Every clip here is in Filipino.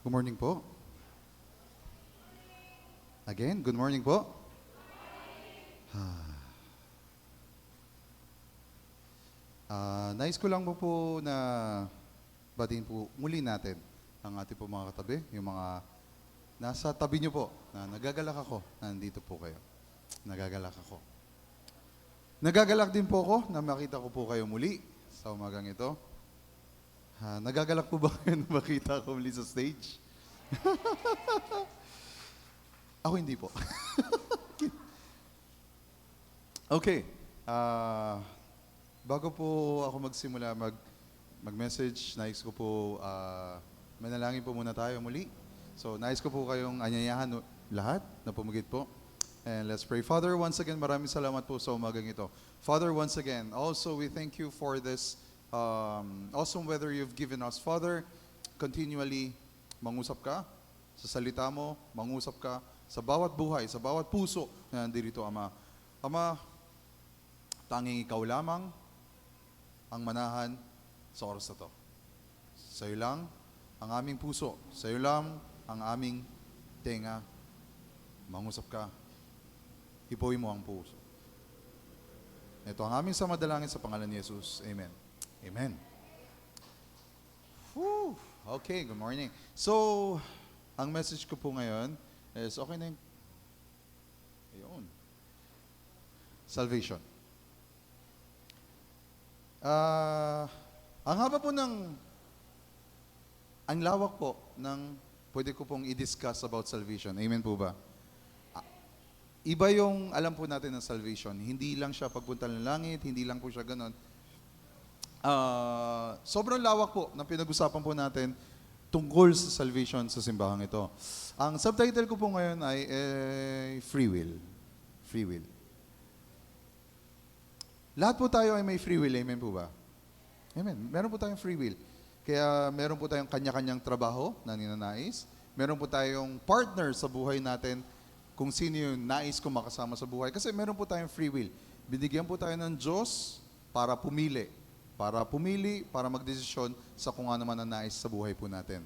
Good morning po. Again, good morning po. Nais ko lang po na batiin po muli natin ang ating po mga katabi, yung mga nasa tabi niyo po, na nagagalak ako, na nandito po kayo. Nagagalak ako. Nagagalak din po ako na makita ko po kayo muli sa umagang ito. Nagagalak po ba kayo na makita ko muli sa stage? Ako hindi po. Okay. Bago po ako magsimula mag-message, nais ko po, manalangin po muna tayo muli. So, nais ko po kayong anyayahan lahat na pumugit po. And let's pray. Father, once again, maraming salamat po sa umagang ito. Father, once again, also we thank you for this awesome weather you've given us. Father, continually mangusap ka sa salita mo, mangusap ka sa bawat buhay, sa bawat puso na nandito, Ama. Ama, tanging ikaw lamang ang manahan sa oras na to. Sa iyo lang ang aming puso, sa iyo lang ang aming tenga. Mangusap ka, ipoy mo ang puso. Ito ang aming samadalangin sa pangalan ni Jesus. Amen. Amen. Whew. Okay, good morning. So, ang message ko po ngayon is, okay na yung, ayun, salvation. Ang haba po ang lawak po ng pwede ko pong i-discuss about salvation. Amen po ba? Iba yung alam po natin ng salvation. Hindi lang siya pagpunta ng langit, hindi lang po siya ganon. Sobrang lawak po na pinag-usapan po natin tungkol sa salvation sa simbahang ito. Ang subtitle ko po ngayon ay free will. Free will. Lahat po tayo ay may free will. Amen po ba? Amen. Meron po tayong free will. Kaya meron po tayong kanya-kanyang trabaho na ninanais. Meron po tayong partner sa buhay natin kung sino yung nais kong makasama sa buhay. Kasi meron po tayong free will. Binigyan po tayo ng Diyos para pumili. Para magdesisyon sa kung ano man ang nais sa buhay po natin.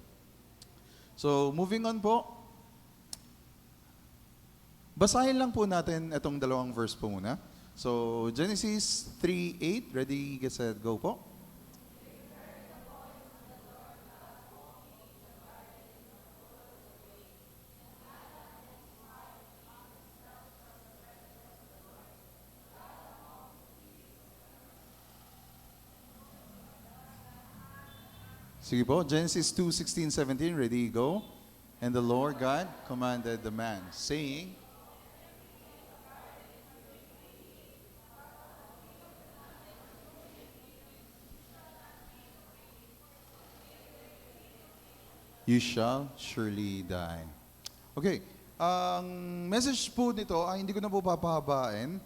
So, moving on po. Basahin lang po natin itong dalawang verse po muna. So, Genesis 3:8. Ready, get set, go po. Sige po, Genesis 2:16-17, ready, go. And the Lord God commanded the man, saying, you shall surely die. Okay, ang message po nito, hindi ko na po papahabain.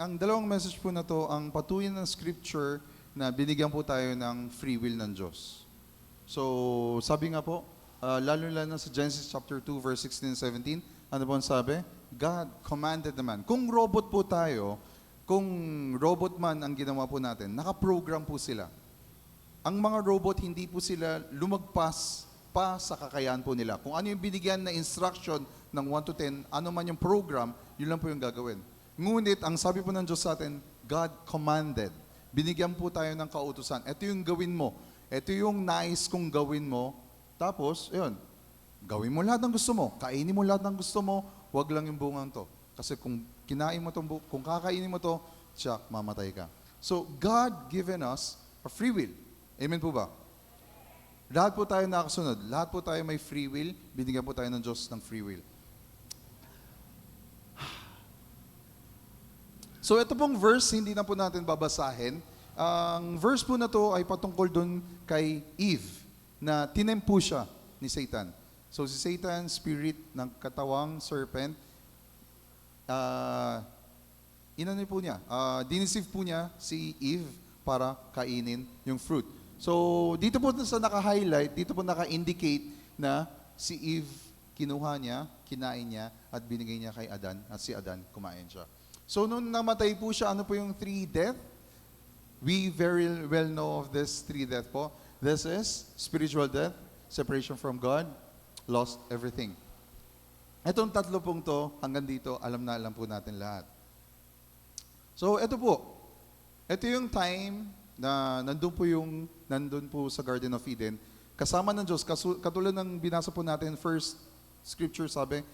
Ang dalawang message po na to, ang patuloy ng scripture na binigyan po tayo ng free will ng Diyos. So, sabi nga po, lalo na sa Genesis chapter 2, verse 16 and 17, ano po ang sabi? God commanded the man. Kung robot po tayo, kung robot man ang ginawa po natin, nakaprogram po sila. Ang mga robot, hindi po sila lumagpas pa sa kakayahan po nila. Kung ano yung binigyan na instruction ng 1 to 10, ano man yung program, yun lang po yung gagawin. Ngunit, ang sabi po ng Diyos sa atin, God commanded. Binigyan po tayo ng kautusan. Ito yung gawin mo. Ito yung nais kong gawin mo. Tapos, yun, gawin mo lahat ng gusto mo. Kainin mo lahat ng gusto mo. Huwag lang yung bungang to. Kasi kung kung kakainin mo to, siya, mamatay ka. So, God given us a free will. Amen po ba? Lahat po tayo nakasunod. Lahat po tayo may free will. Binigyan po tayo ng Diyos ng free will. So ito pong verse, hindi na po natin babasahin. Ang verse po na to ay patungkol dun kay Eve, na tinempo siya ni Satan. So si Satan, spirit ng katawang serpent, diniceive po niya si Eve para kainin yung fruit. So dito po sa naka-highlight, dito po naka-indicate na si Eve kinuha niya, kinain niya, at binigay niya kay Adan, at si Adan kumain siya. So, nung namatay po siya, ano po yung 3 death? We very well know of this 3 death po. This is spiritual death, separation from God, lost everything. Itong tatlo pong to, hanggang dito, alam na alam po natin lahat. So, ito po. Ito yung time na nandun po sa Garden of Eden, kasama ng Diyos, katulad ng binasa po natin, first scripture sabi,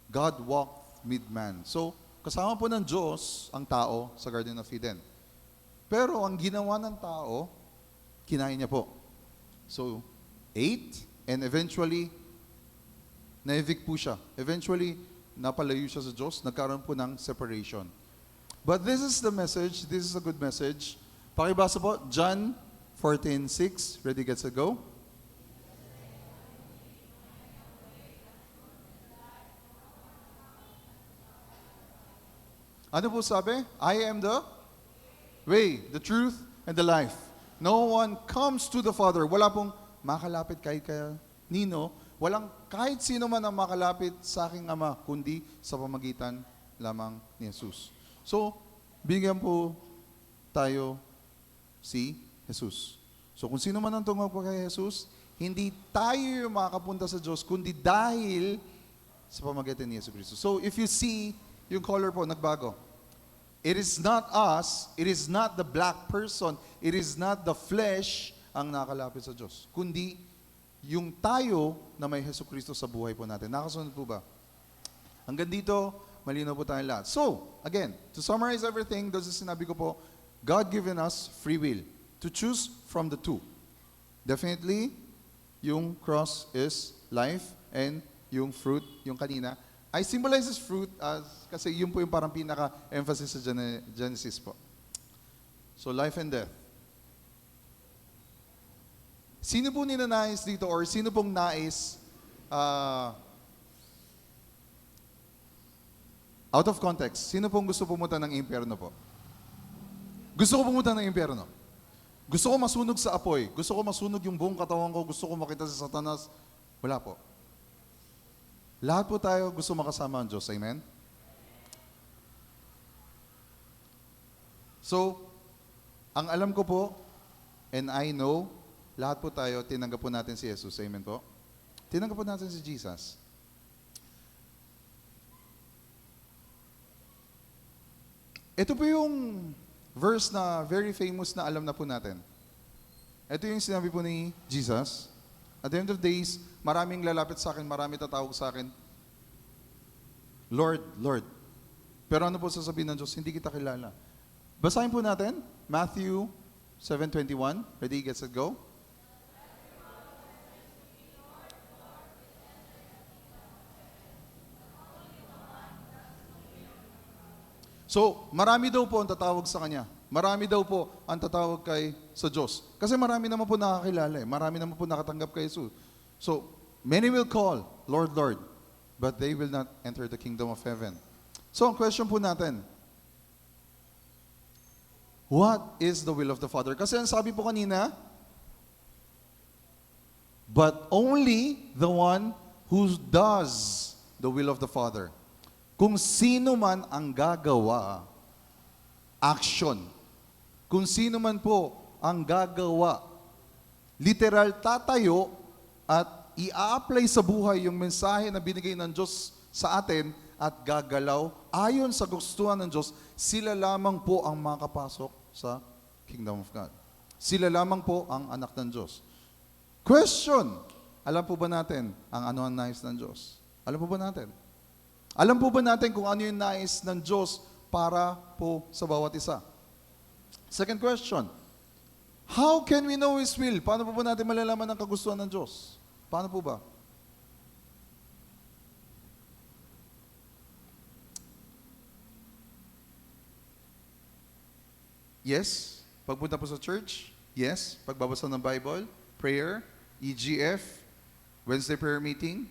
God walked with man. So, kasama po ng Diyos ang tao sa Garden of Eden. Pero ang ginawa ng tao, kinain niya po. So, ate, and eventually, na-evict po siya. Eventually, napalayo siya sa Diyos, nagkaroon po ng separation. But this is the message, this is a good message. Pakibasa po, John 14:6. Ready, get, set, go. Ano po sabi? I am the way, the truth, and the life. No one comes to the Father. Wala pong makalapit kahit kaya nino. Walang kahit sino man ang makalapit sa aking Ama, kundi sa pamagitan lamang ni Jesus. So, bigyan po tayo si Jesus. So, kung sino man ang tungkol po kay Jesus, hindi tayo yung makakapunta sa Diyos, kundi dahil sa pamagitan ni Jesus Cristo. So, if you see, yung color po, nagbago. It is not us, it is not the black person, it is not the flesh ang nakalapit sa Diyos, kundi yung tayo na may Jesu Cristo sa buhay po natin. Nakasunod po ba? Hanggang dito, malinaw po tayong lahat. So, again, to summarize everything, doon sa sinabi ko po, God given us free will to choose from the two. Definitely, yung cross is life and yung fruit, yung kanina, I symbolize this fruit as, kasi yun po yung parang pinaka-emphasis sa Genesis po. So, life and death. Sino po ninanais dito or sino pong nais out of context, sino pong gusto pumunta ng impyerno po? Gusto ko pumunta ng impyerno. Gusto ko masunog sa apoy. Gusto ko masunog yung buong katawan ko. Gusto ko makita si Satanas. Wala po. Lahat po tayo gusto makasama ang Diyos. Amen? So, ang alam ko po, and I know, lahat po tayo, tinanggap po natin si Jesus. Amen po? Tinanggap po natin si Jesus. Ito po yung verse na very famous na alam na po natin. Ito yung sinabi po ni Jesus. At the end of days, maraming lalapit sa akin, marami tatawag sa akin, Lord, Lord. Pero ano po sasabihin ng Diyos? Hindi kita kilala. Basahin po natin, Matthew 7:21. Ready, get, set, go. So, marami daw po ang tatawag sa Kanya. Marami daw po ang tatawag sa Diyos. Kasi marami naman po nakakilala eh. Marami naman po nakatanggap kay Jesus. So, many will call, Lord, Lord, but they will not enter the kingdom of heaven. So, ang question po natin, what is the will of the Father? Kasi ang sabi po kanina, but only the one who does the will of the Father. Kung sino man ang gagawa, action. Kung sino man po ang gagawa, literal tatayo at i-apply sa buhay yung mensahe na binigay ng Diyos sa atin at gagalaw ayon sa gustuhan ng Diyos, sila lamang po ang makapasok sa Kingdom of God. Sila lamang po ang anak ng Diyos. Question, alam po ba natin ang ano ang nais ng Diyos? Alam po ba natin? Alam po ba natin kung ano yung nais ng Diyos para po sa bawat isa? Second question, how can we know His will? Paano po ba natin malalaman ang kagustuhan ng Diyos? Paano po ba? Yes, pagpunta po sa church. Yes, pagbabasa ng Bible, prayer, EGF, Wednesday prayer meeting,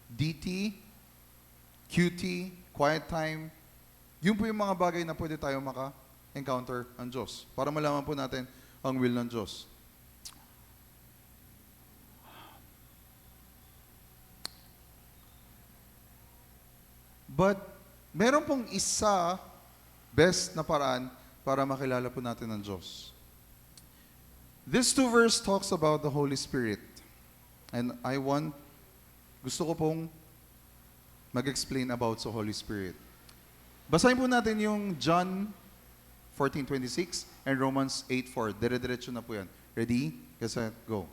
DT, QT, quiet time. Yun po yung mga bagay na pwede tayo maka-encounter ang Diyos para malaman po natin ang will ng Diyos. But, meron pong isa best na paraan para makilala po natin ang Diyos. This 2 verse talks about the Holy Spirit. And gusto ko pong mag-explain about sa Holy Spirit. Basahin po natin yung John 14:26 and Romans 8:4. Dire-diretso na po yan. Ready? Set, go.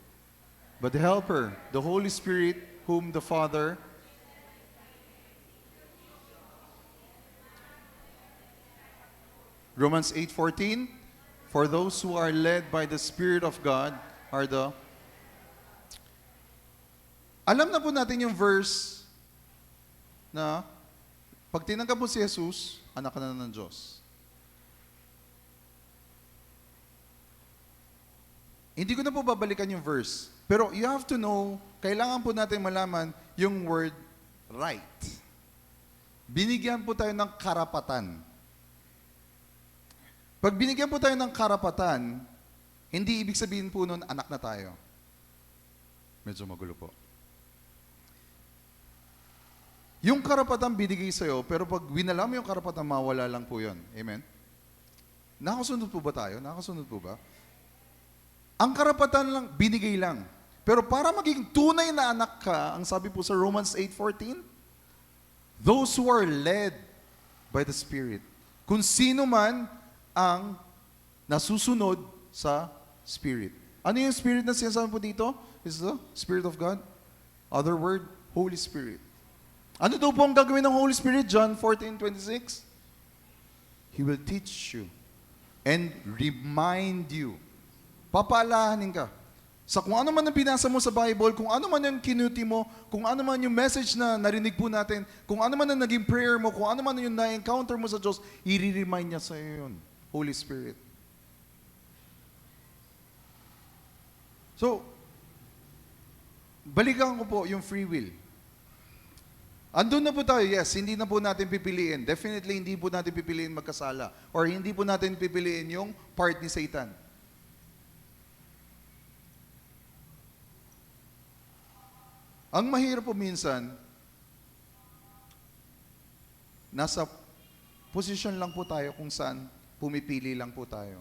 But the Helper, the Holy Spirit, whom the Father Romans 8:14, for those who are led by the Spirit of God are the... Alam na po natin yung verse na pag tinanggap mo si Jesus, anak ka na ng Diyos. Hindi ko na po babalikan yung verse. Pero you have to know, kailangan po natin malaman yung word right. Binigyan po tayo ng karapatan. Pag binigyan po tayo ng karapatan, hindi ibig sabihin po nun, anak na tayo. Medyo magulo po. Yung karapatan binigay sa'yo, pero pag winala mo yung karapatan, mawala lang po yun. Amen? Nakasunod po ba tayo? Nakasunod po ba? Ang karapatan lang, binigay lang. Pero para maging tunay na anak ka, ang sabi po sa Romans 8:14, those who are led by the Spirit. Kung sino man ang nasusunod sa Spirit. Ano yung Spirit na sinasabi po dito? Is the Spirit of God? Other word, Holy Spirit. Ano daw po ang gagawin ng Holy Spirit? John 14:26. He will teach you and remind you. Papaalahanin ka. Sa kung ano man ang binasa mo sa Bible, kung ano man yung kinuti mo, kung ano man yung message na narinig po natin, kung ano man ang naging prayer mo, kung ano man yung na-encounter mo sa Diyos, i-remind niya sa iyo yun. Holy Spirit. So, balikan ko po yung free will. Andun na po tayo, yes, hindi na po natin pipiliin. Definitely hindi po natin pipiliin magkasala. Or hindi po natin pipiliin yung part ni Satan. Ang mahirap po minsan, nasa posisyon lang po tayo kung saan pumipili lang po tayo.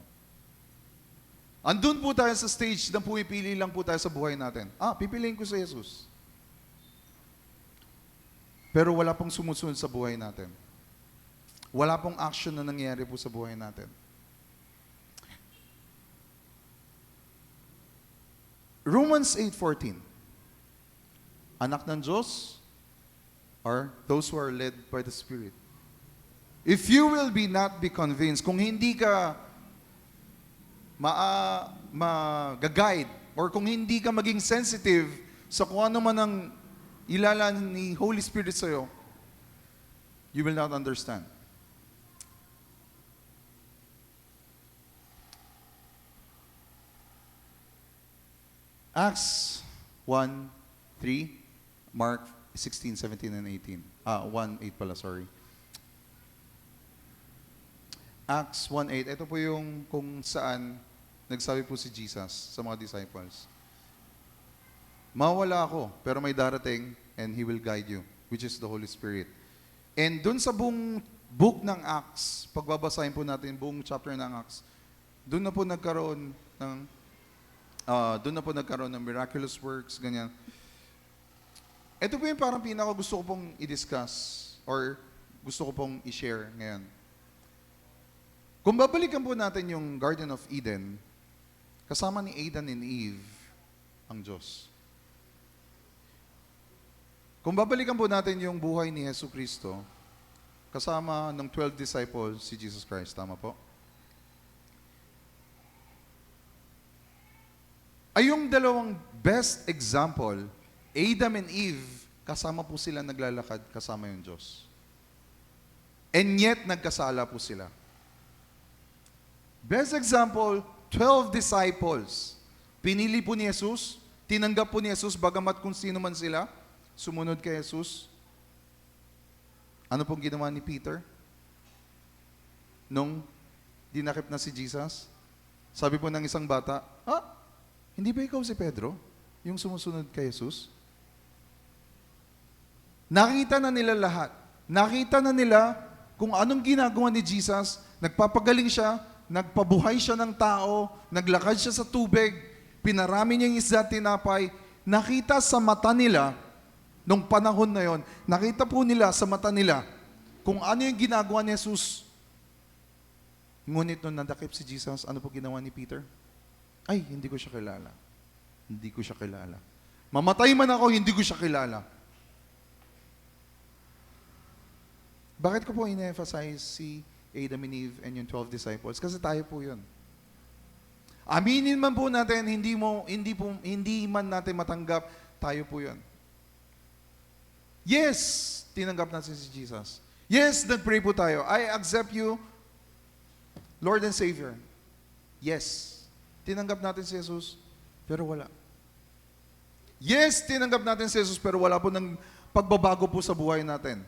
Andun po tayo sa stage na pumipili lang po tayo sa buhay natin. Pipiliin ko si Jesus. Pero wala pong sumusunod sa buhay natin. Wala pong action na nangyayari po sa buhay natin. Romans 8:14. Anak ng Diyos are those who are led by the Spirit. If you will not be convinced, kung hindi ka mag-guide or kung hindi ka maging sensitive sa kung ano man ang ilalan ni Holy Spirit sa'yo, you will not understand. Acts 1:3, Mark 16, 17, and 18. 1:8 pala, sorry. Acts 1:8, ito po yung kung saan nagsabi po si Jesus sa mga disciples. Mawala ako, pero may darating and He will guide you, which is the Holy Spirit. And dun sa buong book ng Acts, pagbabasahin po natin buong chapter ng Acts, dun na po nagkaroon ng miraculous works, ganyan. Ito po yung parang pinaka gusto ko pong i-discuss or gusto ko pong i-share ngayon. Kung babalikan po natin yung Garden of Eden, kasama ni Adam and Eve ang Diyos. Kung babalikan po natin yung buhay ni Yesu Cristo, kasama ng 12 disciples si Jesus Christ. Tama po? Ay yung dalawang best example, Adam and Eve, kasama po sila naglalakad, kasama yung Diyos. And yet, nagkasala po sila. Best example, 12 disciples. Pinili po ni Jesus, tinanggap po ni Jesus, bagamat kung sino man sila, sumunod kay Jesus. Ano pong ginawa ni Peter? Nung dinakip na si Jesus, sabi po ng isang bata, hindi ba ikaw si Pedro, yung sumusunod kay Jesus? Nakita na nila lahat. Nakita na nila kung anong ginagawa ni Jesus. Nagpapagaling siya, nagpabuhay siya ng tao, naglakad siya sa tubig, pinarami niya yung isda at tinapay. nakita sa mata nila, nung panahon na yon, nakita po nila sa mata nila kung ano yung ginagawa ni Jesus. Ngunit nung nadakip si Jesus, ano po ginawa ni Peter? Ay, hindi ko siya kilala. Hindi ko siya kilala. Mamatay man ako, hindi ko siya kilala. Bakit ko po in-emphasize si Adam and Eve and yung 12 disciples? Kasi tayo po yun. Aminin man po natin, hindi man natin matanggap, tayo po yun. Yes, tinanggap natin si Jesus. Yes, nag-pray po tayo. I accept you, Lord and Savior. Yes, tinanggap natin si Jesus, pero wala. Yes, tinanggap natin si Jesus, pero wala po ng pagbabago po sa buhay natin.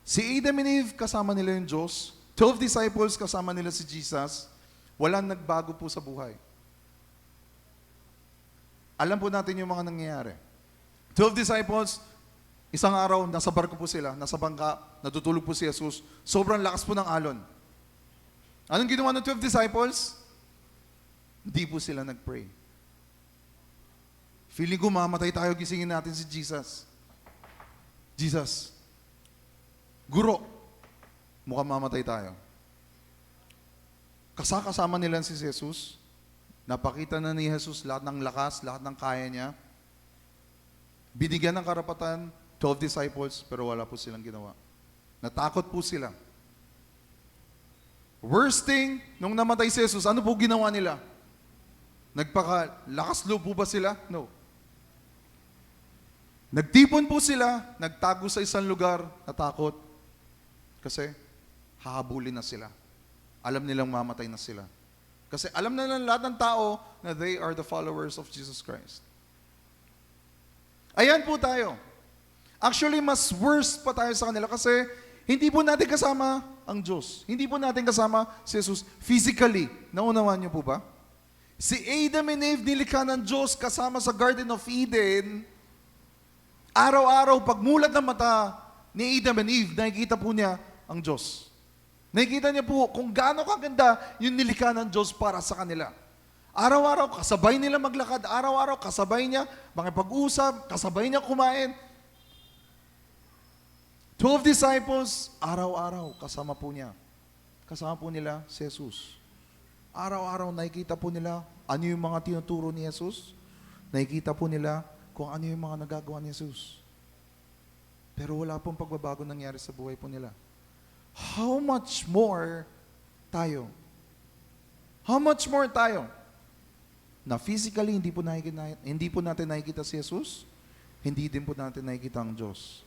Si Adam and Eve, kasama nila yung Diyos. 12 disciples, kasama nila si Jesus. Walang nagbago po sa buhay. Alam po natin yung mga nangyayari. 12 disciples, isang araw, nasa barko po sila, nasa bangka, natutulog po si Jesus. Sobrang lakas po ng alon. Anong ginawa ng 12 disciples? Hindi po sila nag-pray. Feeling ko mamatay tayo, gisingin natin si Jesus. Jesus, Guro, mukhang mamatay tayo. Kasama nila si Jesus. Napakita na ni Jesus lahat ng lakas, lahat ng kaya niya. Binigyan ng karapatan, 12 disciples, pero wala po silang ginawa. Natakot po sila. Worst thing, nung namatay si Jesus, ano po ginawa nila? Nagpaka-lakas loob po ba sila? No. Nagtipon po sila, nagtago sa isang lugar, natakot. Kasi hahabulin na sila. Alam nilang mamatay na sila. Kasi alam na ng lahat ng tao na they are the followers of Jesus Christ. Ayan po tayo. Actually, mas worse pa tayo sa kanila kasi hindi po natin kasama ang Diyos. Hindi po natin kasama si Jesus physically. Naunawan niyo po ba? Si Adam and Eve nilikha ng Diyos kasama sa Garden of Eden. Araw-araw, pagmulat ng mata ni Adam and Eve, nakikita po niya ang Diyos. Nakikita niya po kung gaano kaganda yung nilikha ng Diyos para sa kanila. Araw-araw, kasabay nila maglakad. Araw-araw, kasabay niya makipag-usap, kasabay niya kumain. 12 disciples, araw-araw, kasama po niya. Kasama po nila si Jesus. Araw-araw, nakikita po nila ano yung mga tinuturo ni Jesus. Nakikita po nila kung ano yung mga nagagawa ni Jesus. Pero wala pong pagbabago nangyari sa buhay po nila. How much more tayo? How much more tayo? Na physically, hindi po natin nakikita si Jesus, hindi din po natin nakikita ang Diyos.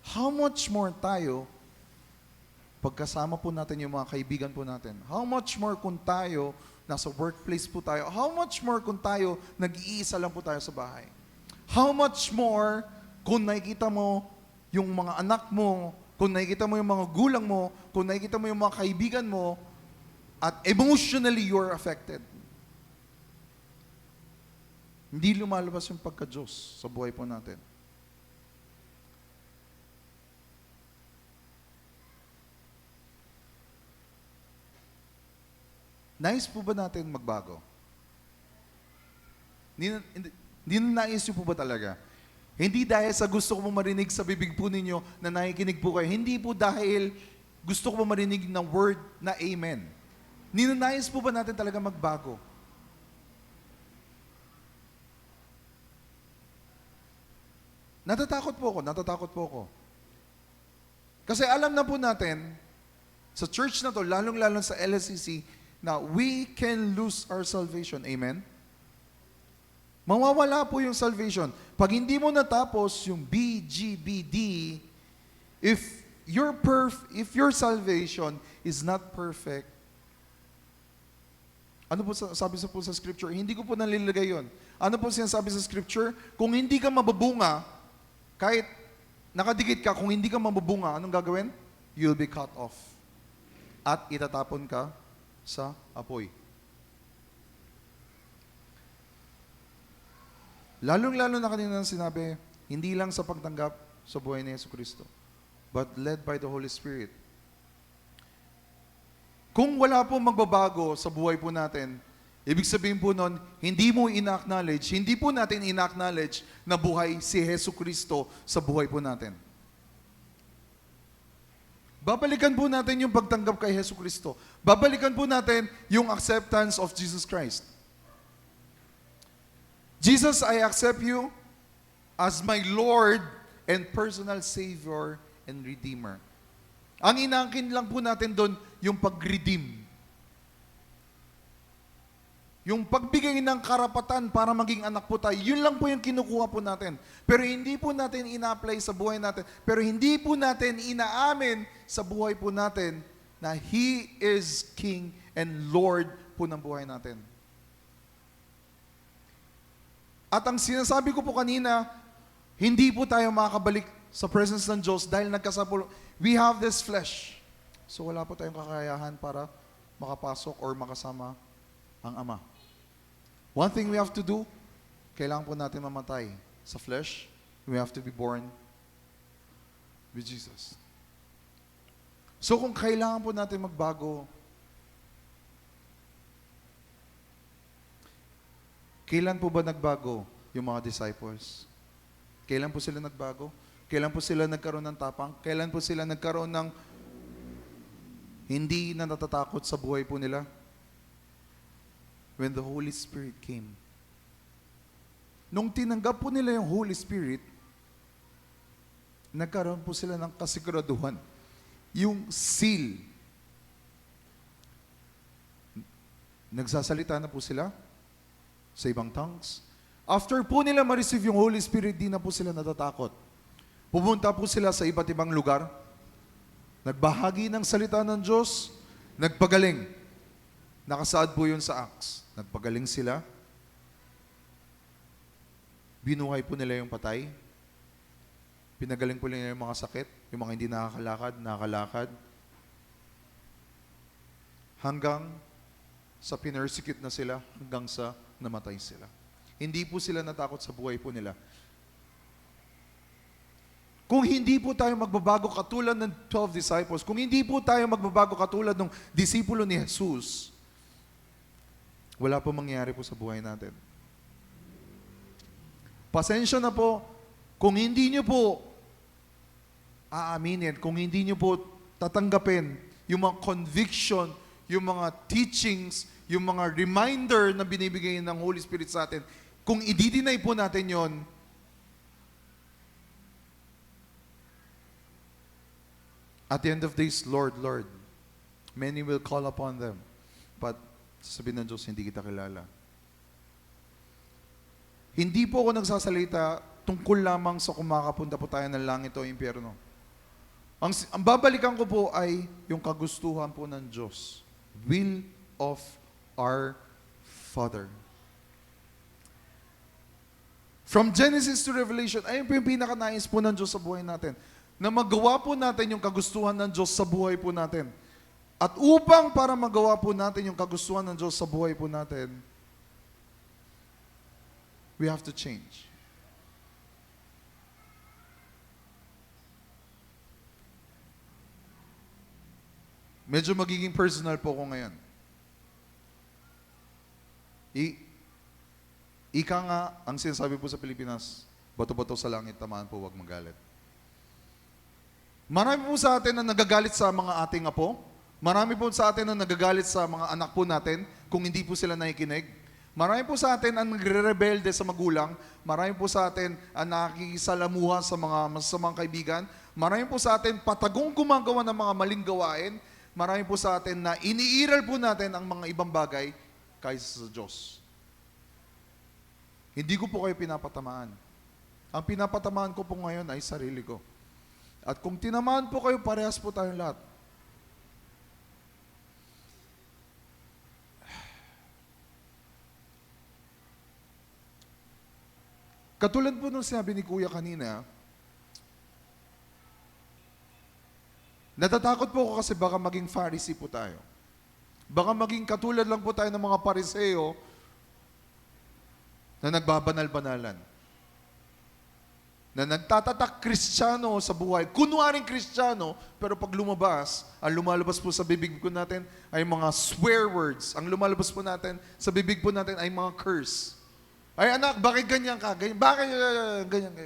How much more tayo, pagkasama po natin yung mga kaibigan po natin? How much more kung tayo, nasa workplace po tayo? How much more kung tayo, nag-iisa lang po tayo sa bahay? How much more kung nakikita mo yung mga anak mo, kung nakikita mo yung mga gulang mo, kung nakikita mo yung mga kaibigan mo, at emotionally you're affected. Hindi lumalabas yung pagka-Diyos sa buhay po natin. Nais po ba natin magbago? Hindi nais po ba talaga? Hindi dahil sa gusto ko marinig sa bibig po ninyo na nakikinig po kayo. Hindi po dahil gusto ko marinig ng word na amen. Ninanais po ba natin talaga magbago? Natatakot po ako. Kasi alam na po natin, sa church na to, lalong-lalong sa LSCC, na we can lose our salvation. Amen? Mawawala po yung salvation. Pag hindi mo natapos yung BGBD, if your salvation is not perfect, ano po sabi po sa scripture? Hindi ko po nalilagay yun. Ano po sinasabi sa scripture? Kung hindi ka mababunga, kahit nakadikit ka, kung hindi ka mababunga, anong gagawin? You'll be cut off. At itatapon ka sa apoy. Lalong-lalo na kanina sinabi, hindi lang sa pagtanggap sa buhay ni Yesu Cristo, but led by the Holy Spirit. Kung wala po magbabago sa buhay po natin, ibig sabihin po nun, hindi mo ina-acknowledge, hindi po natin ina-acknowledge na buhay si Hesus Kristo sa buhay po natin. Babalikan po natin yung pagtanggap kay Hesus Kristo. Babalikan po natin yung acceptance of Jesus Christ. Jesus, I accept you as my Lord and personal Savior and Redeemer. Ang inaangkin lang po natin doon, yung pag-redeem. Yung pagbigay ng karapatan para maging anak po tayo, yun lang po yung kinukuha po natin. Pero hindi po natin ina-apply sa buhay natin. Pero hindi po natin inaamin sa buhay po natin na He is King and Lord po ng buhay natin. At ang sinasabi ko po kanina, hindi po tayo makakabalik sa presence ng Diyos dahil nagkasapul. We have this flesh. So wala po tayong kakayahan para makapasok or makasama ang Ama. One thing we have to do, kailangan po natin mamatay sa flesh. We have to be born with Jesus. So kung kailangan po natin magbago, kailan po ba nagbago yung mga disciples? Kailan po sila nagbago? Kailan po sila nagkaroon ng tapang? Kailan po sila nagkaroon ng hindi na natatakot sa buhay po nila? When the Holy Spirit came. Nung tinanggap po nila yung Holy Spirit, nagkaroon po sila ng kasiguraduhan. Yung seal. Nagsasalita na po sila sa ibang tongues. After po nila ma-receive yung Holy Spirit, di na po sila natatakot. Pumunta po sila sa iba't ibang lugar. Nagbahagi ng salita ng Diyos, nagpagaling. Nakasaad po yun sa Acts. Nagpagaling sila. Binuhay po nila yung patay. Pinagaling po nila yung mga sakit, yung mga hindi nakakalakad. Hanggang sa pinersecute na sila, hanggang sa namatay sila. Hindi po sila natakot sa buhay po nila. Kung hindi po tayo magbabago katulad ng 12 disciples, kung hindi po tayo magbabago katulad ng disipulo ni Jesus, wala po mangyayari po sa buhay natin. Pasensya na po, kung hindi nyo po aaminin, kung hindi nyo po tatanggapin yung mga conviction, yung mga teachings, yung mga reminder na binibigay ng Holy Spirit sa atin, kung i-deny po natin yon, at the end of days, Lord, Lord, many will call upon them, but sasabihin ng Diyos, hindi kita kilala. Hindi po ako nagsasalita tungkol lamang sa kumakapunta po tayo ng langit o impyerno. Ang babalikan ko po ay yung kagustuhan po ng Diyos. Will of our Father. From Genesis to Revelation, ayun po yung pinakanais po ng Diyos sa buhay natin. Na magawa po natin yung kagustuhan ng Diyos sa buhay po natin. At upang para magawa po natin yung kagustuhan ng Diyos sa buhay po natin, we have to change. Medyo magiging personal po ko ngayon. Ika nga, ang sinasabi po sa Pilipinas, bato-bato sa langit, tamaan po, wag magalit. Marami po sa atin na nagagalit sa mga ating apo. Marami po sa atin na nagagalit sa mga anak po natin kung hindi po sila nakikinig. Marami po sa atin ang nagre-rebelde sa magulang. Marami po sa atin ang nakikisalamuha sa mga masasamang kaibigan. Marami po sa atin patagong gumagawa ng mga maling gawain. Marami po sa atin na iniiral po natin ang mga ibang bagay kaysa sa Diyos. Hindi ko po kayo pinapatamaan. Ang pinapatamaan ko po ngayon ay sarili ko. At kung tinamaan po kayo, parehas po tayong lahat. Katulad po nung sinabi ni Kuya kanina, natatakot po ako kasi baka maging Pharisee po tayo. Baka maging katulad lang po tayo ng mga Pariseo na nagbabanal-banalan. na nagtatatak Kristiyano sa buhay, kunwaring Kristiyano, pero pag lumabas, ang lumalabas po sa bibig po natin ay mga swear words. Ang lumalabas po natin sa bibig po natin ay mga curse. Ay anak, bakit ganyan ka? Ganyan, bakit ganyan?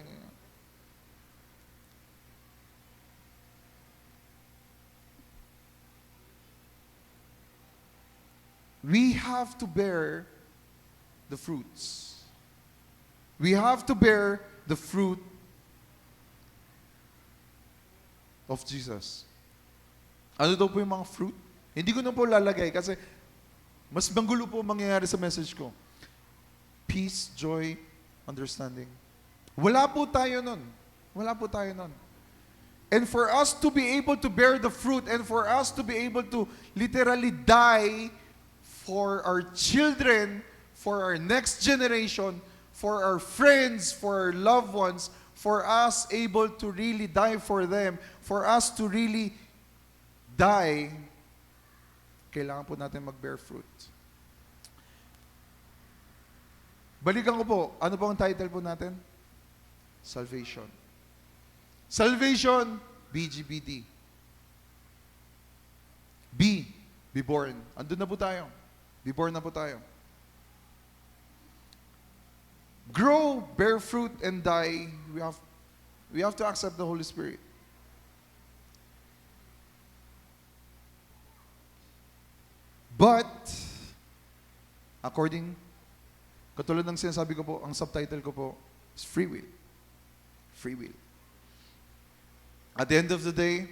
We have to bear the fruits. We have to bear the fruit of Jesus. Ano daw po yung mga fruit? Hindi ko na po lalagay kasi mas manggulo po mangyayari sa message ko. Peace, joy, understanding. Wala po tayo nun. Wala po tayo nun. And for us to be able to bear the fruit and for us to be able to literally die for our children, for our next generation, for our friends, for our loved ones, for us able to really die for them, for us to really die, kailangan po natin mag-bear fruit. Balikan ko po, ano po ang title po natin? Salvation. Salvation, BGBD. Be born. Andun na po tayo. Be born na po tayo. Grow, bear fruit, and die. We have to accept the Holy Spirit. But, katulad ng sinasabi ko po, ang subtitle ko po is free will. Free will. At the end of the day,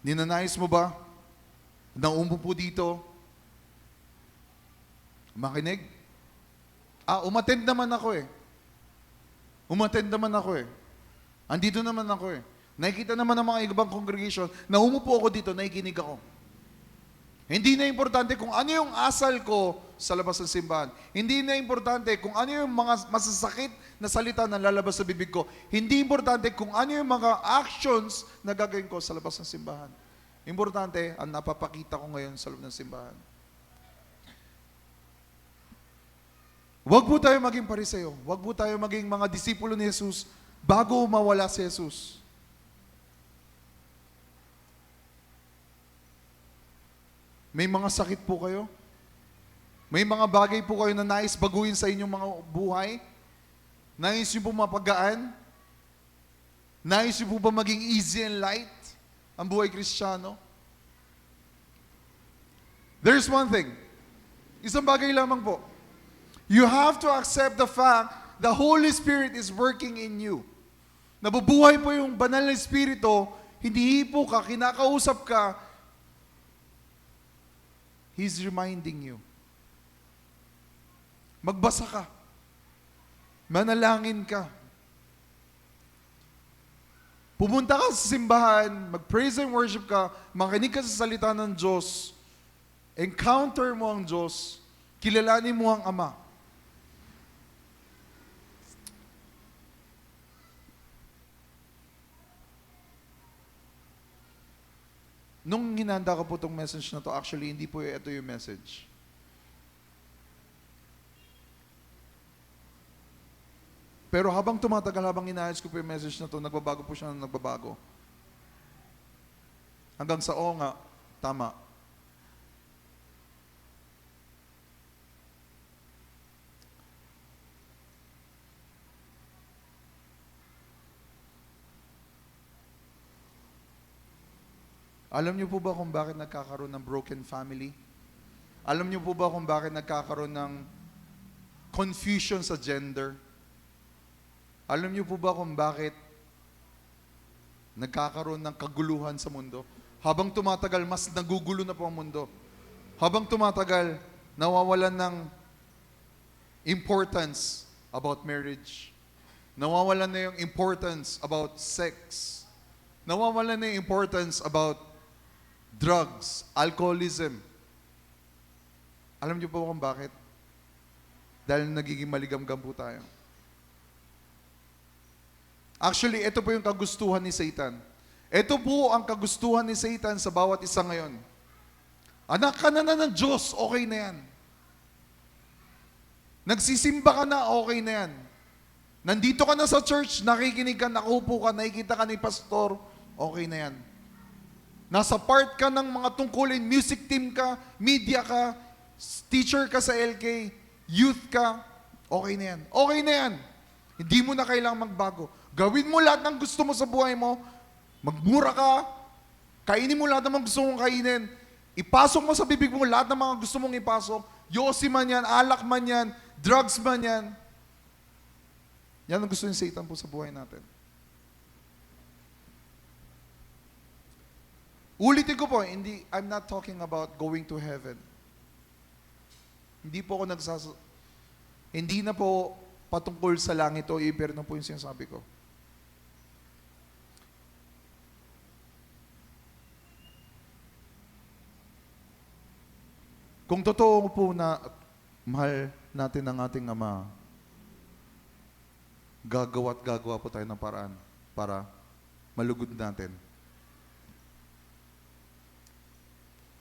ninanais mo ba na umupo dito, makinig? Umattend naman ako eh. Andito naman ako eh. Nakikita naman ng mga ibang congregation na umupo ako dito, nakikinig ako. Hindi na importante kung ano yung asal ko sa labas ng simbahan. Hindi na importante kung ano yung mga masasakit na salita na lalabas sa bibig ko. Hindi importante kung ano yung mga actions na gagawin ko sa labas ng simbahan. Importante, ang napapakita ko ngayon sa loob ng simbahan. Huwag po tayo maging pariseo. Huwag po tayo maging mga disipulo ni Jesus bago mawala si Jesus. May mga sakit po kayo? May mga bagay po kayo na nais baguhin sa inyong mga buhay? Nais niyo po mapagaan? Nais niyo po ba maging easy and light ang buhay Kristiyano? There's one thing. Isang bagay lamang po. You have to accept the fact the Holy Spirit is working in you. Nabubuhay po yung banal na Espiritu, hindi hipo ka, kinakausap ka, He's reminding you. Magbasa ka. Manalangin ka. Pumunta ka sa simbahan, mag-praise and worship ka, makinig ka sa salita ng Diyos, encounter mo ang Diyos, kilalanin mo ang Ama. Nung hinanda ko po itong message na to, actually, hindi po ito yung message. Pero habang tumatagal, habang inaayos ko po yung message na to, nagbabago po siya ng nagbabago. Hanggang sa, oo nga, tama. Alam niyo po ba kung bakit nagkakaroon ng broken family? Alam niyo po ba kung bakit nagkakaroon ng confusion sa gender? Alam niyo po ba kung bakit nagkakaroon ng kaguluhan sa mundo? Habang tumatagal, mas nagugulo na po ang mundo. Habang tumatagal, nawawalan ng importance about marriage. Nawawalan na yung importance about sex. Nawawalan na yung importance about drugs, alcoholism. Alam niyo po kung bakit? Dahil nagiging maligamgam po tayo. Actually, ito po yung kagustuhan ni Satan. Ito po ang kagustuhan ni Satan sa bawat isa ngayon. Anak ka na ng Diyos, okay na yan. Nagsisimba ka na, okay na yan. Nandito ka na sa church, nakikinig ka, nakupo ka, nakikita ka ni pastor, okay na yan. Nasa part ka ng mga tungkulin, music team ka, media ka, teacher ka sa LK, youth ka, okay na yan. Okay na yan. Hindi mo na kailangang magbago. Gawin mo lahat ng gusto mo sa buhay mo, magmura ka, kainin mo lahat ng mga gusto mong kainin, ipasok mo sa bibig mo lahat ng mga gusto mong ipasok, yosi man yan, alak man yan, drugs man yan. Yan ang gusto ni Satan po sa buhay natin. Ulitin ko po, I'm not talking about going to heaven. Hindi po ako hindi na po patungkol sa langit o impyerno po yung sinasabi ko. Kung totoo po na mahal natin ang ating Ama, gagawa po tayo ng paraan para malugod natin.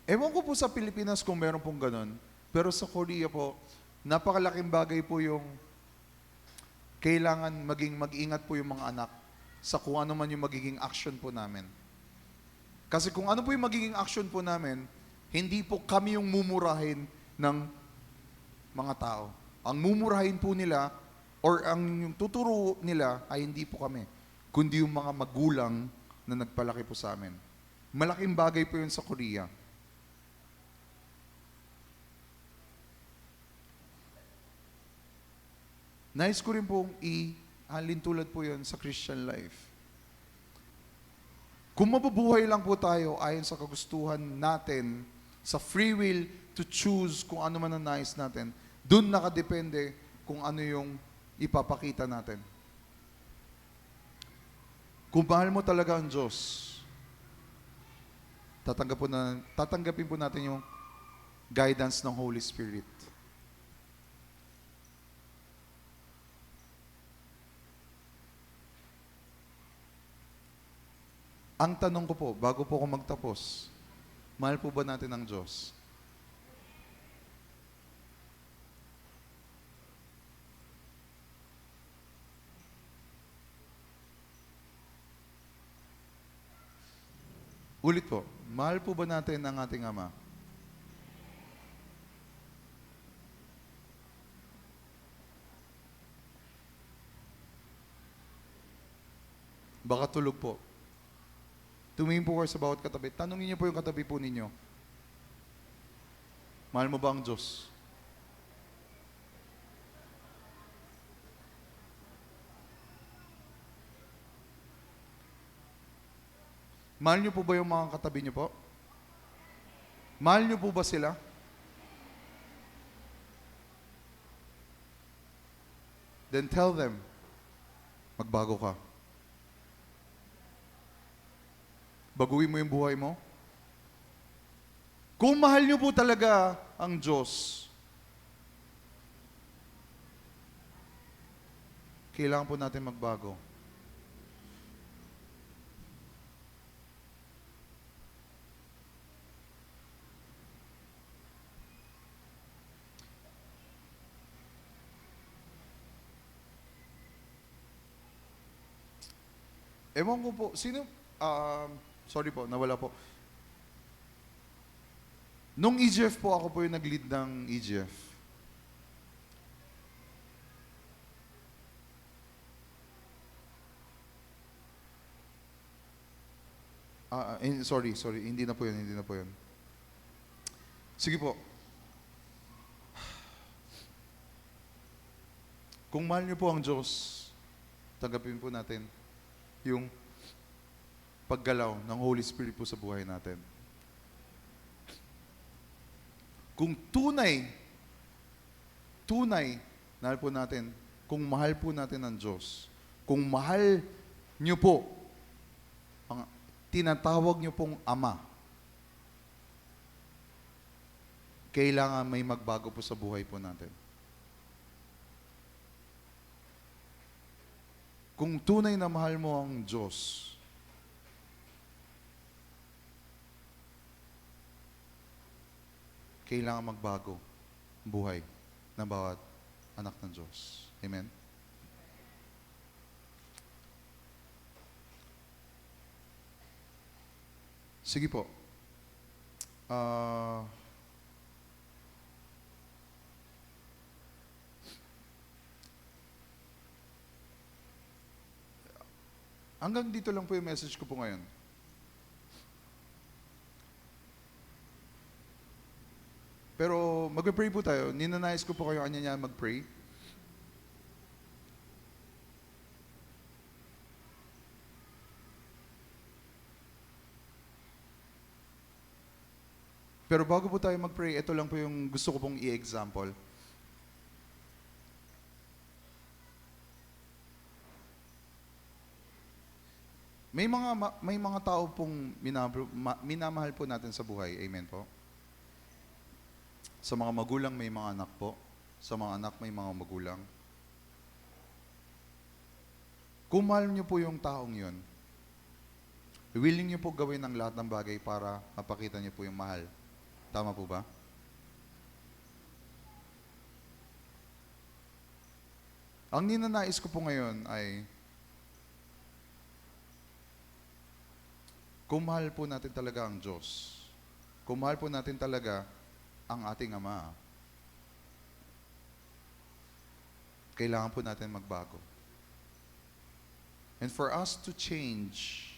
Ewan ko po sa Pilipinas kung meron pong ganun, pero sa Korea po, napakalaking bagay po yung kailangan mag-ingat po yung mga anak sa kung ano man yung magiging action po namin. Kasi kung ano po yung magiging action po namin, hindi po kami yung mumurahin ng mga tao. Ang mumurahin po nila or ang tuturo nila ay hindi po kami, kundi yung mga magulang na nagpalaki po sa amin. Malaking bagay po yun sa Korea. Nais ko rin pong ihalin tulad po yun sa Christian life. Kung mabubuhay lang po tayo ayon sa kagustuhan natin, sa free will to choose kung ano man ang nais natin, dun nakadepende kung ano yung ipapakita natin. Kung mahal mo talaga ang Diyos, tatanggapin po natin yung guidance ng Holy Spirit. Ang tanong ko po, bago po ako magtapos, mahal po ba natin ang Diyos? Ulit po, mahal po ba natin ang ating Ama? Baka tulog po. Tumingin po kayo sa bawat katabi. Tanungin niyo po yung katabi po ninyo. Mahal mo ba ang Diyos? Mahal niyo po ba yung mga katabi niyo po? Mahal niyo po ba sila? Then tell them, magbago ka. Baguhin mo yung buhay mo. Kung mahal niyo po talaga ang Diyos, kailangan po natin magbago. Ewan ko po, sorry po, nawala po. Nung EGF po, ako po yung nag-lead ng EGF. Sorry, hindi na po yun. Sige po. Kung mahal niyo po ang Diyos, tanggapin po natin yung paggalaw ng Holy Spirit po sa buhay natin. Kung tunay, mahal po natin, kung mahal po natin ang Diyos, kung mahal niyo po, ang tinatawag niyo pong Ama, kailangan may magbago po sa buhay po natin. Kung tunay na mahal mo ang Diyos, kailangan magbago ang buhay ng bawat anak ng Diyos. Amen? Sige po. Ah, hanggang dito lang po yung message ko po ngayon. Pero mag-pray po tayo. Ninanais ko po kayo kanya mag-pray. Pero bago po tayo mag-pray, ito lang po yung gusto ko pong i-example. May mga tao pong minamahal po natin sa buhay. Amen po. Sa mga magulang may mga anak po. Sa mga anak may mga magulang. Kung mahal niyo po yung taong yun, willing niyo po gawin ang lahat ng bagay para mapakita niyo po yung mahal. Tama po ba? Ang ninanais ko po ngayon ay kung mahal po natin talaga ang Diyos, kung mahal po natin talaga ang ating Ama, kailangan po natin magbago. And for us to change,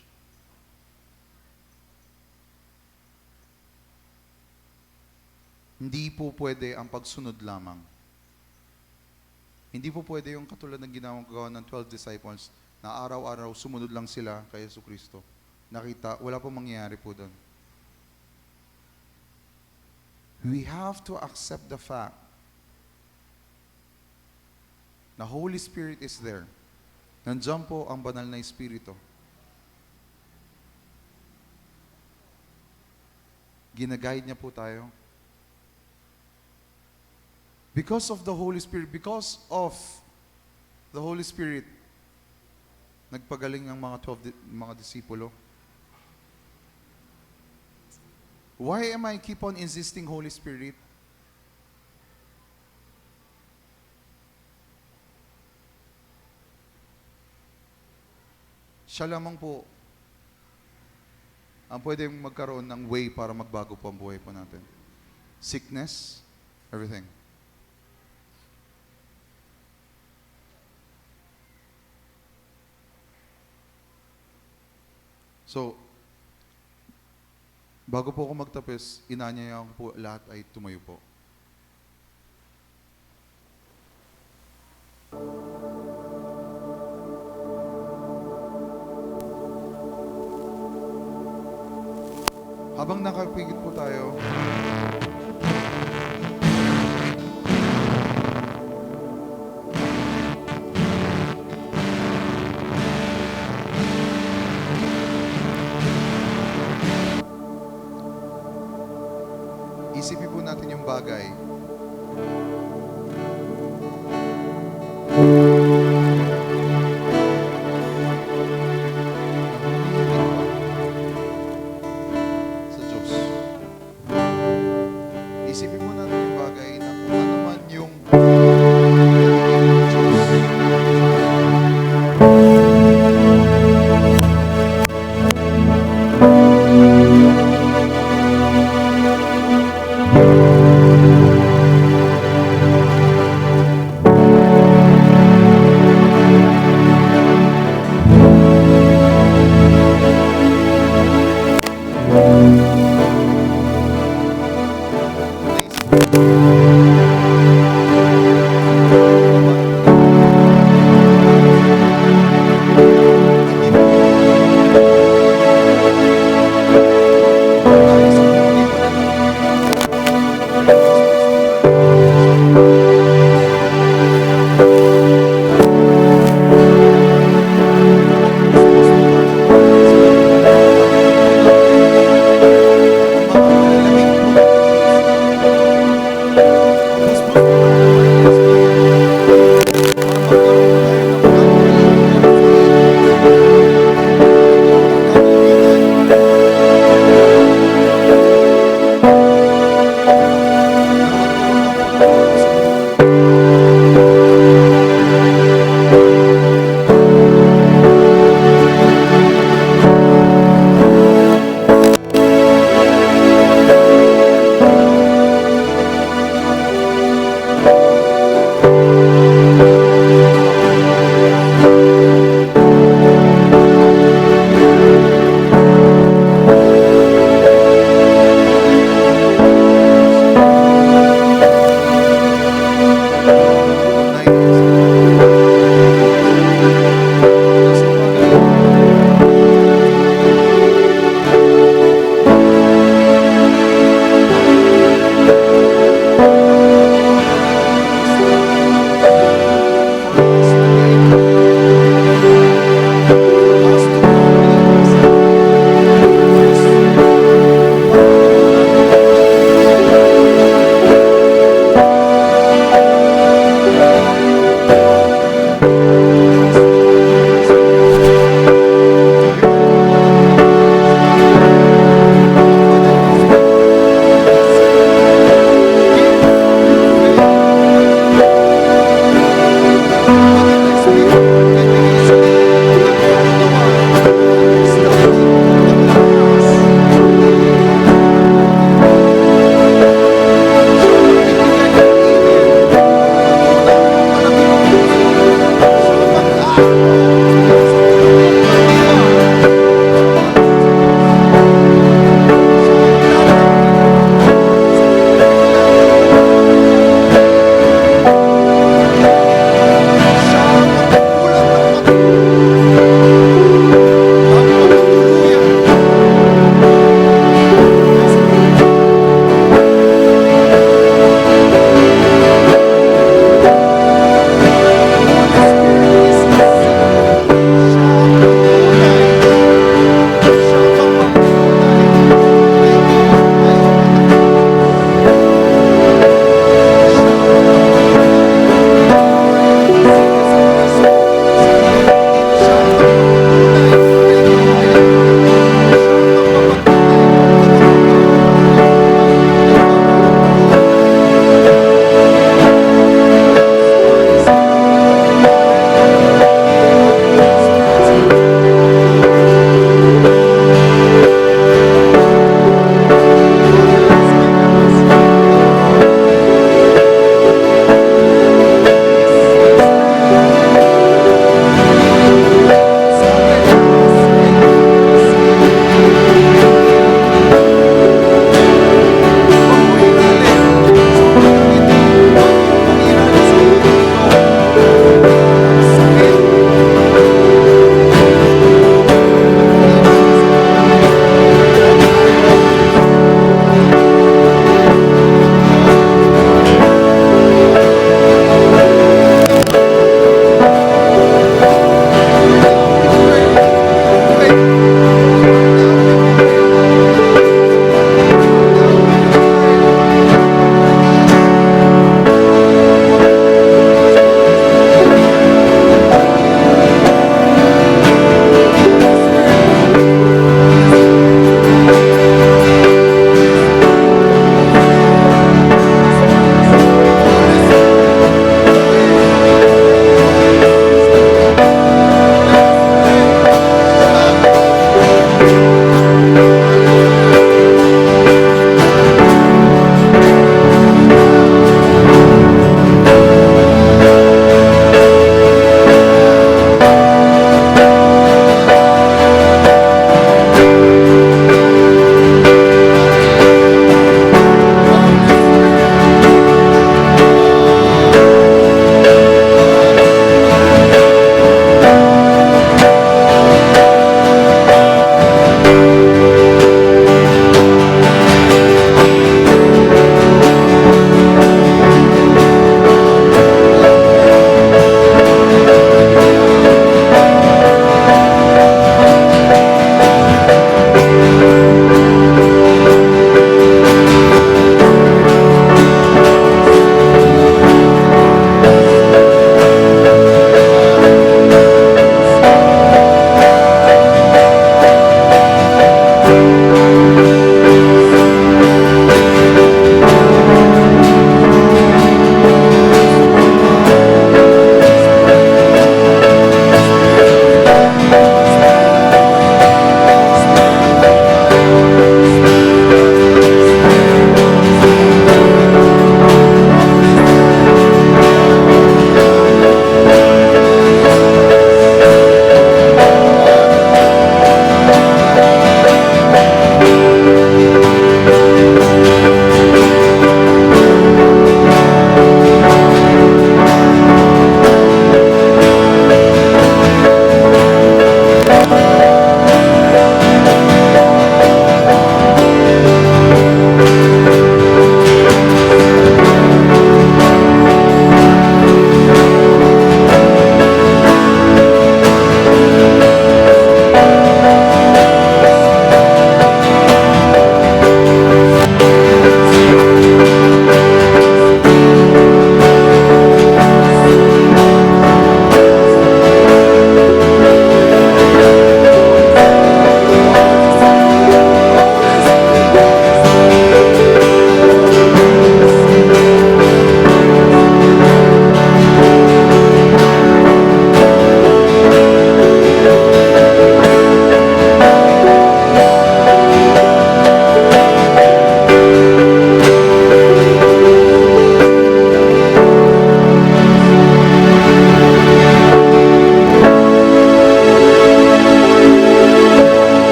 hindi po pwede ang pagsunod lamang. Hindi po pwede yung katulad ng ginagawa ng 12 disciples na araw-araw sumunod lang sila kay Jesucristo. Nakita, wala pong mangyayari po doon. We have to accept the fact na Holy Spirit is there. Nandiyan po ang banal na Espiritu. Ginaguide niya po tayo. Because of the Holy Spirit, nagpagaling ang mga 12 mga disipulo. Why am I keep on insisting Holy Spirit? Siya lamang po ang pwedeng magkaroon ng way para magbago po ang buhay po natin. Sickness, everything. So, bago po ako magtapos, inanyaya ko po lahat ay tumayo po. Habang nakapigit po tayo, isipin po natin yung bagay. Sa Diyos. Isipin po natin yung bagay na kung ano man yung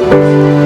Pagkuhin ka.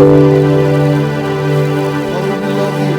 Father, we love you.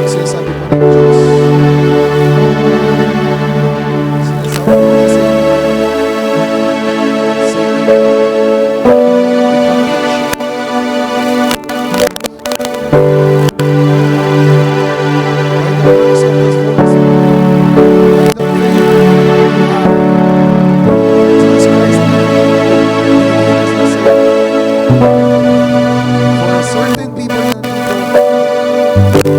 Sinasabi po ng Diyos. Sinasabi po niya sa inyo. Sa inyo. By the works of His voice. By the faith you have. Jesus Christ in you. He is the same. For a certain people na dito,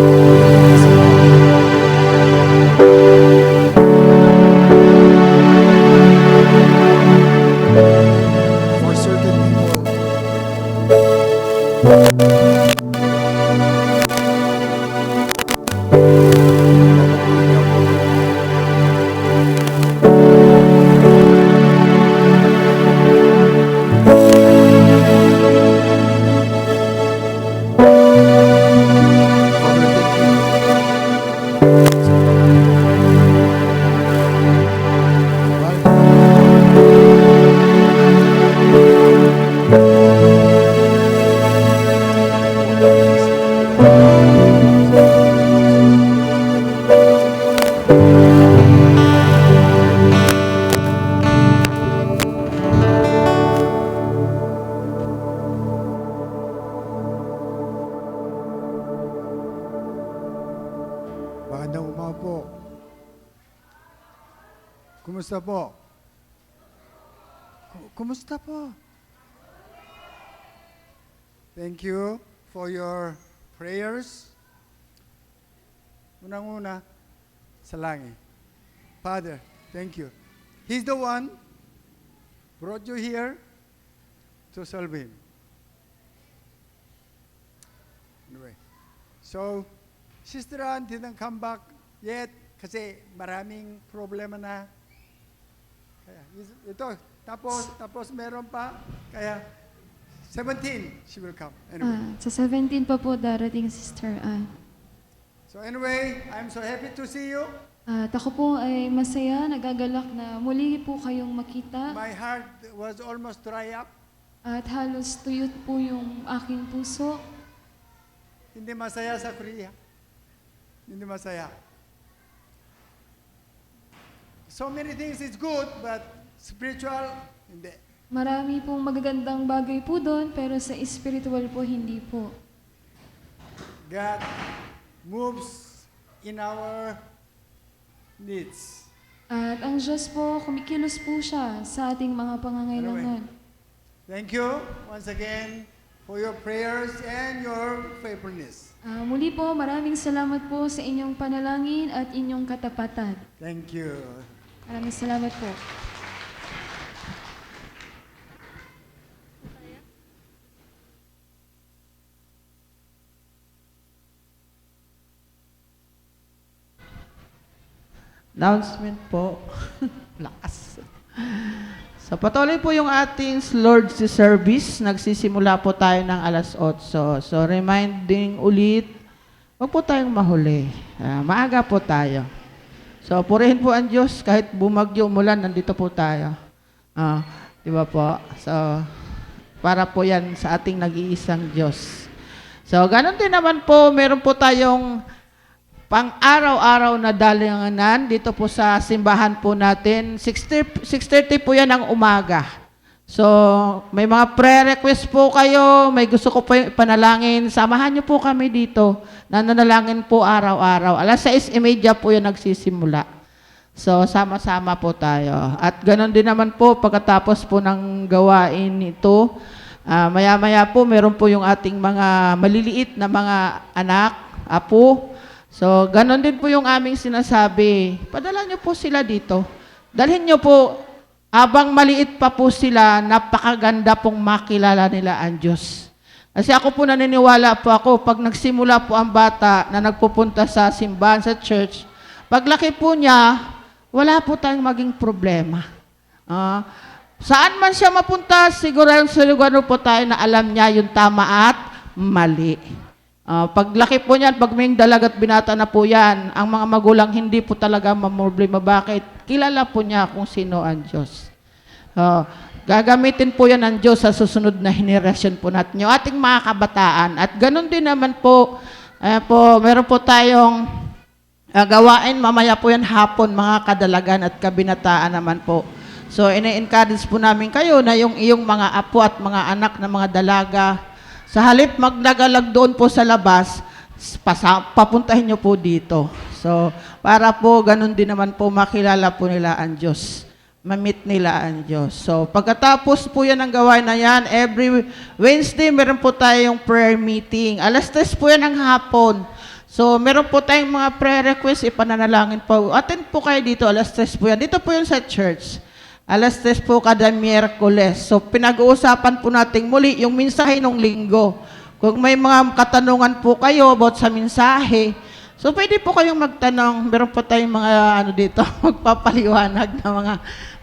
for certain people, Father, Magandang umaga po. Kumusta po? Kumusta po? Thank you for your prayers. Unang-una, sa langit. Father, thank you. He's the one brought you here to solve him. Anyway, so, Sister Ann didn't come back yet kasi maraming problema na. Kaya, ito, tapos meron pa, kaya 17, she will come. Anyway. Sa 17 pa po darating, Sister Ann. So anyway, I'm so happy to see you. At ako po ay masaya, nagagalak na muli po kayong makita. My heart was almost dry up. At halos tuyot po yung aking puso. Hindi masaya sa Korea. Hindi masaya. So many things is good, but spiritual, hindi. Marami pong magagandang bagay po doon, pero sa spiritual po, hindi po. God moves in our needs. At ang Diyos po, kumikilos po siya sa ating mga pangangailangan. Thank you once again for your prayers and your faithfulness. Muli po, maraming salamat po sa inyong panalangin at inyong katapatan. Thank you. Maraming salamat po. Announcement po. Lakas. So patuloy po yung ating Lord's service. Nagsisimula po tayo ng alas 8. So reminding ulit, huwag po tayong mahuli. Maaga po tayo. So purihin po ang Diyos kahit bumagyo, umulan, nandito po tayo. Di ba po? So para po yan sa ating nag-iisang Diyos. So ganun din naman po, meron po tayong pang-araw-araw na dalinganan dito po sa simbahan po natin. 6:30 po yan ng umaga. So, may mga prayer request po kayo, may gusto ko po yung ipanalangin, samahan niyo po kami dito. Nananalangin po araw-araw. 6:30 po yung nagsisimula. So, sama-sama po tayo. At ganon din naman po, pagkatapos po ng gawain ito, maya-maya po, meron po yung ating mga maliliit na mga anak, apo. So, ganon din po yung aming sinasabi. Padala niyo po sila dito. Dalhin niyo po. Habang maliit pa po sila, napakaganda pong makilala nila ang Diyos. Kasi ako po naniniwala po ako, pag nagsimula po ang bata na nagpupunta sa simbahan, sa church, paglaki po niya, wala po tayong maging problema. Saan man siya mapunta, siguro po tayo na alam niya yung tama at mali. Paglaki po niyan, pag may dalagat binata na po yan, ang mga magulang hindi po talaga mamroblema. Bakit? Kilala po niya kung sino ang Diyos. Gagamitin po yan ng Diyos sa susunod na henerasyon po natin, yung ating mga kabataan. At ganun din naman po, meron po tayong gawain, mamaya po yan hapon, mga kadalagan at kabinataan naman po. So, ina-encourage po namin kayo na yung iyong mga apo at mga anak na mga dalaga, sa halip magnagalag doon po sa labas, papuntahin nyo po dito. So, para po ganun din naman po makilala po nila ang Diyos. Ma-meet nila ang Diyos. So, pagkatapos po yan ang gawain na yan, every Wednesday meron po tayong prayer meeting. 3:00 po yan ng hapon. So, meron po tayong mga prayer requests, ipananalangin po. Attend po kayo dito, 3:00 po yan. Dito po yan sa church. 3:00 po kada Miyerkules. So, pinag-uusapan po natin muli yung mensahe ng linggo. Kung may mga katanungan po kayo about sa mensahe, so pwede po kayong magtanong. Meron po tayong mga dito, magpapaliwanag na mga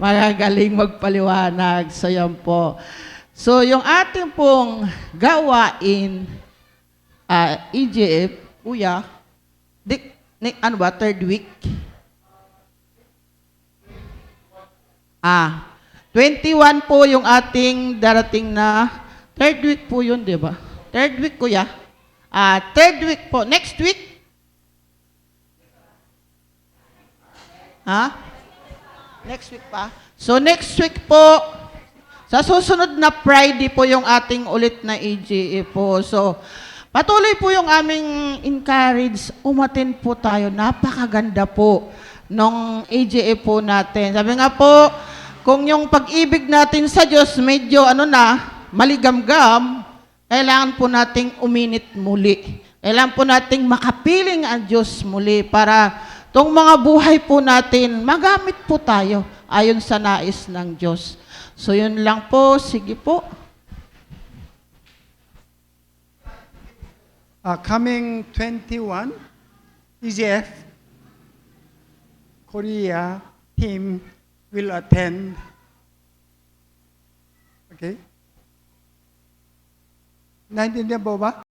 magagaling magpaliwanag. So, yan po. So, yung ating pong gawain, EJF, Kuya, third week? 21 po yung ating darating na third week po yun, di ba? Third week, Kuya. Third week po. Next week? Next week pa? So, next week po, sa susunod na Friday po yung ating ulit na EGA po. So, patuloy po yung aming encourage. Umatin po tayo. Napakaganda po nung EGA po natin. Sabi nga po, kung yung pag-ibig natin sa Diyos medyo maligamgam, kailangan po nating uminit muli. Kailangan po nating makapiling ang Diyos muli para tong mga buhay po natin, magamit po tayo ayon sa nais ng Diyos. So yun lang po. Sige po. Coming 21, EGF Korea team will attend. Okay? Naintindihan po ba?